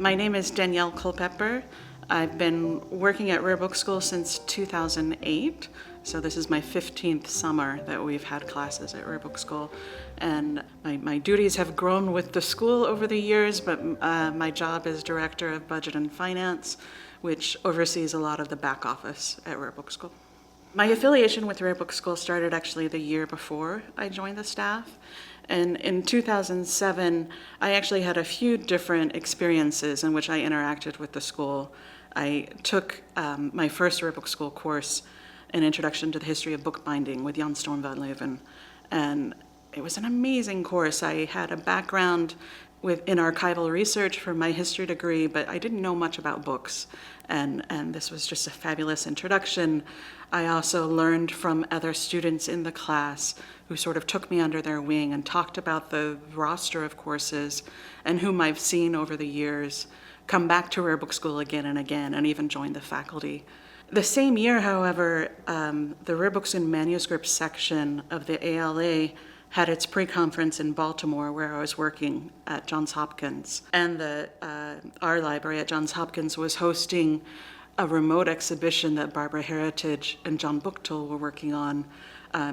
My name is Danielle Culpepper. I've been working at Rare Book School since 2008, so this is my 15th summer that we've had classes at Rare Book School. And my duties have grown with the school over the years, but my job is Director of Budget and Finance, which oversees a lot of the back office at Rare Book School. My affiliation with Rare Book School started actually the year before I joined the staff. And in 2007, I actually had a few different experiences in which I interacted with the school. I took my first Rare Book School course, An Introduction to the History of Bookbinding with Jan Storm van Leuven. And it was an amazing course. I had a background in archival research for my history degree, but I didn't know much about books. And this was just a fabulous introduction. I also learned from other students in the class who sort of took me under their wing and talked about the roster of courses, and whom I've seen over the years come back to Rare Book School again and again, and even join the faculty. The same year, however, the Rare Books and Manuscripts section of the ALA had its pre-conference in Baltimore, where I was working at Johns Hopkins. And our library at Johns Hopkins was hosting a remote exhibition that Barbara Heritage and John Buchtel were working on,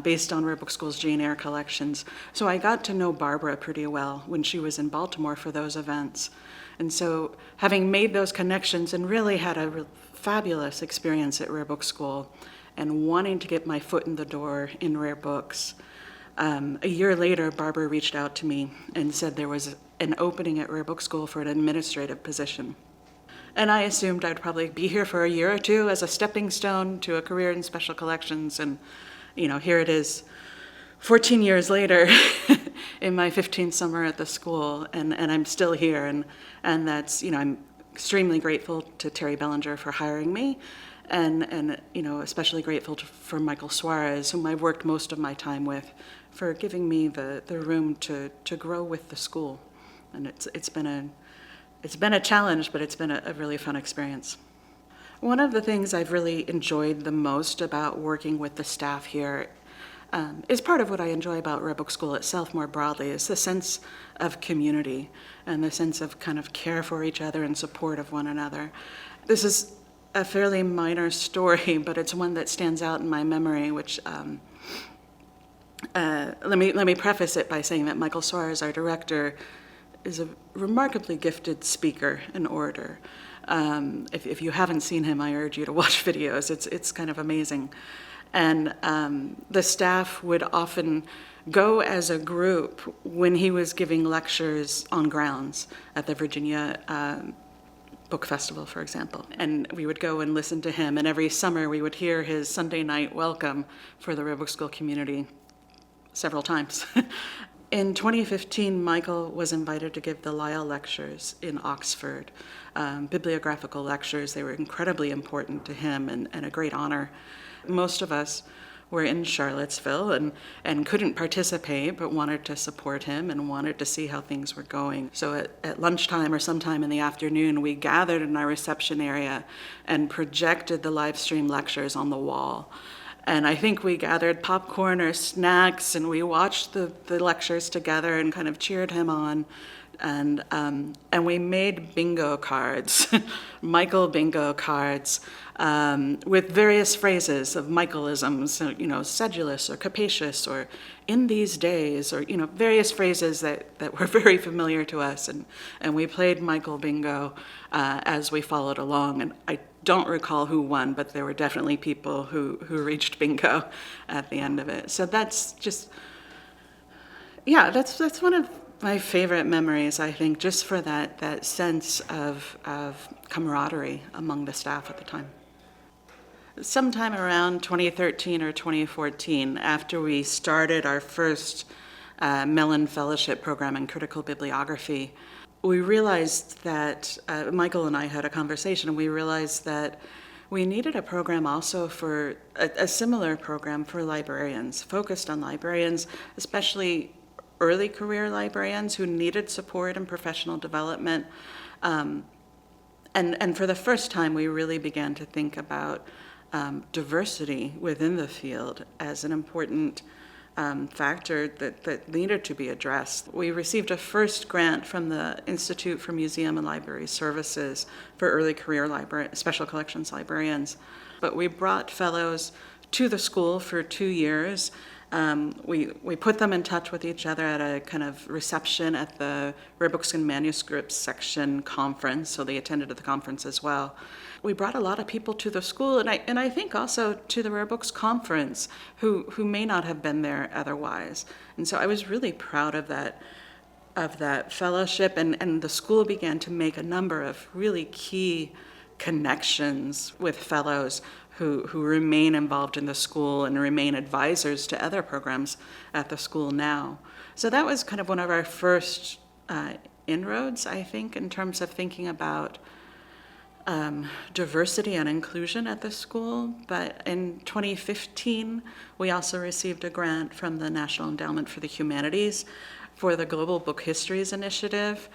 based on Rare Book School's Jane Eyre collections. So I got to know Barbara pretty well when she was in Baltimore for those events. And so having made those connections and really had a fabulous experience at Rare Book School and wanting to get my foot in the door in rare books, a year later, Barbara reached out to me and said there was an opening at Rare Book School for an administrative position. And I assumed I'd probably be here for a year or two as a stepping stone to a career in special collections. And, here it is 14 years later in my 15th summer at the school, and I'm still here. And that's, I'm extremely grateful to Terry Bellinger for hiring me, and especially grateful for Michael Suarez, whom I've worked most of my time with, for giving me the room to grow with the school. And it's been a challenge, but it's been a really fun experience. One of the things I've really enjoyed the most about working with the staff here is part of what I enjoy about Rare Book School itself more broadly, is the sense of community and the sense of kind of care for each other and support of one another. This is a fairly minor story, but it's one that stands out in my memory, which let me preface it by saying that Michael Suarez, our director, is a remarkably gifted speaker and orator. If you haven't seen him, I urge you to watch videos. It's kind of amazing. And the staff would often go as a group when he was giving lectures on grounds at the Virginia Book Festival, for example. And we would go and listen to him, and every summer we would hear his Sunday night welcome for the Rare Book School community several times. In 2015, Michael was invited to give the Lyell Lectures in Oxford, bibliographical lectures. They were incredibly important to him and a great honor. Most of us were in Charlottesville and couldn't participate, but wanted to support him and wanted to see how things were going. So at lunchtime or sometime in the afternoon, we gathered in our reception area and projected the live stream lectures on the wall. And I think we gathered popcorn or snacks, and we watched the lectures together and kind of cheered him on. And we made bingo cards, Michael bingo cards, with various phrases of Michaelisms, sedulous or capacious or in these days, or various phrases that were very familiar to us. And we played Michael bingo as we followed along. And I don't recall who won, but there were definitely people who reached bingo at the end of it. So that's just, that's one of my favorite memories, I think, just for that sense of camaraderie among the staff at the time. Sometime around 2013 or 2014, after we started our first Mellon Fellowship program in critical bibliography, we realized that, Michael and I had a conversation, and we realized that we needed a program also for, a similar program for librarians, focused on librarians, especially early career librarians who needed support and professional development. And for the first time, we really began to think about diversity within the field as an important factor that needed to be addressed. We received a first grant from the Institute for Museum and Library Services for early career special collections librarians. But we brought fellows to the school for 2 years. We put them in touch with each other at a kind of reception at the Rare Books and Manuscripts section conference, so they attended the conference as well. We brought a lot of people to the school, and I think also to the Rare Books conference who may not have been there otherwise. And so I was really proud of that fellowship, and the school began to make a number of really key connections with fellows who remain involved in the school and remain advisors to other programs at the school now. So that was kind of one of our first inroads, I think, in terms of thinking about diversity and inclusion at the school. But in 2015, we also received a grant from the National Endowment for the Humanities for the Global Book Histories Initiative,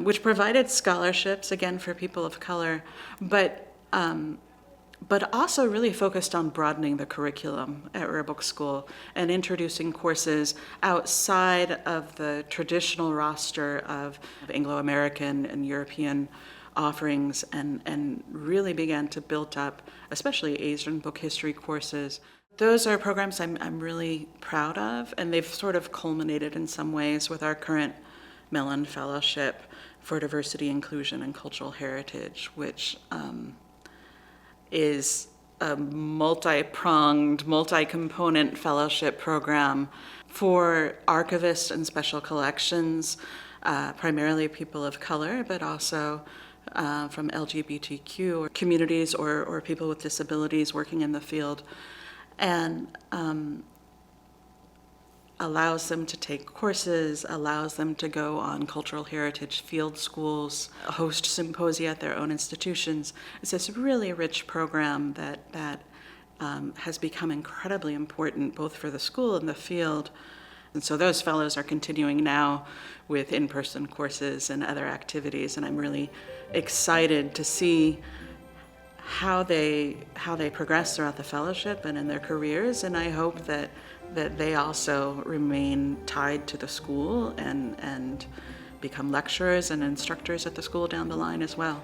which provided scholarships, again, for people of color, but also really focused on broadening the curriculum at Rare Book School and introducing courses outside of the traditional roster of Anglo-American and European offerings, and really began to build up, especially Asian book history courses. Those are programs I'm really proud of, and they've sort of culminated in some ways with our current Mellon Fellowship for Diversity, Inclusion, and Cultural Heritage, which is a multi-pronged, multi-component fellowship program for archivists and special collections, primarily people of color, but also from LGBTQ communities or people with disabilities working in the field, and allows them to take courses, allows them to go on cultural heritage field schools, host symposia at their own institutions. It's this really rich program that has become incredibly important both for the school and the field. And so those fellows are continuing now with in-person courses and other activities, and I'm really excited to see how they progress throughout the fellowship and in their careers, and I hope that they also remain tied to the school and become lecturers and instructors at the school down the line as well.